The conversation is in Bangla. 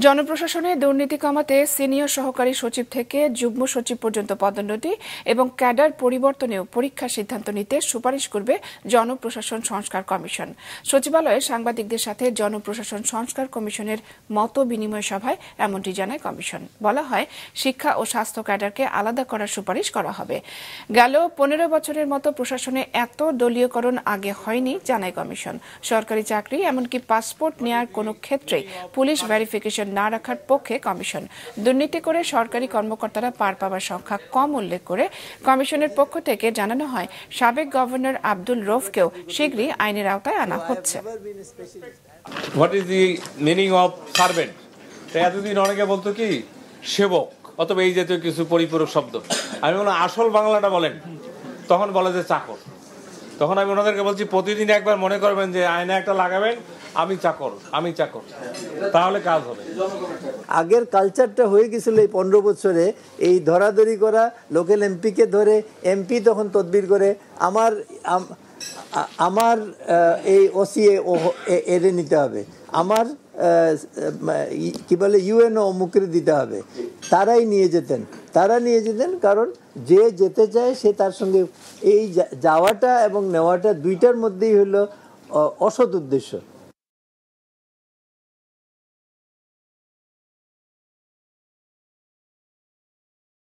জনপ্রশাসনে দুর্নীতি কমাতে সিনিয়র সহকারী সচিব থেকে যুগ্ম সচিব পর্যন্ত পদোন্নতি এবং ক্যাডার পরিবর্তনেও পরীক্ষার সিদ্ধান্ত নিতে সুপারিশ করবে জনপ্রশাসন সংস্কার কমিশন। সচিবালয়ে সাংবাদিকদের সাথে জনপ্রশাসন সংস্কার কমিশনের মত বিনিময় সভায় এমনটি জানায় কমিশন। বলা হয়, শিক্ষা ও স্বাস্থ্য ক্যাডারকে আলাদা করার সুপারিশ করা হবে। গেল 15 বছরের মতো প্রশাসনে এত দলীয়করণ আগে হয়নি জানায় কমিশন। সরকারি চাকরি এমনকি পাসপোর্ট নেওয়ার কোনো ক্ষেত্রে পুলিশ ভেরিফিকেশন না রাখার পক্ষে কমিশন। দুর্নীতি করে সরকারি কর্মকর্তারা পার পাওয়ার সংখ্যা কম উল্লেখ করে কমিশনের পক্ষ থেকে জানানো হয়, সাবেক গভর্নর আব্দুল রউফকেও শীঘ্রই আইনের আওতায় আনা হচ্ছে। What is the meaning of servant? এতদিন অনেকে বলতো কি সেবক অথবা এই জাতীয় কিছু পরিপূরক শব্দ। আমি বললাম আসল বাংলাটা বলেন, তখন বলে যে চাকর। তখন আমি ওনাদেরকে বলছি প্রতিদিন একবার মনে করবেন যে আয়না একটা লাগাবেন, আমি চাকর, আমি চাকর, তাহলে কাজ হবে। আগের কালচারটা হয়ে গেছিল এই 15 বছরে, এই ধরাধরি করা, লোকাল এমপিকে ধরে এমপি তখন তদবির করে আমার এই ওসিএ এড়ে নিতে হবে, আমার কি বলে ইউএনও অমুকরে দিতে হবে। তারা নিয়ে যেতেন কারণ যে যেতে চায় সে তার সঙ্গে এই যাওয়াটা এবং নেওয়াটা দুইটার মধ্যেই হলো অসৎ উদ্দেশ্য।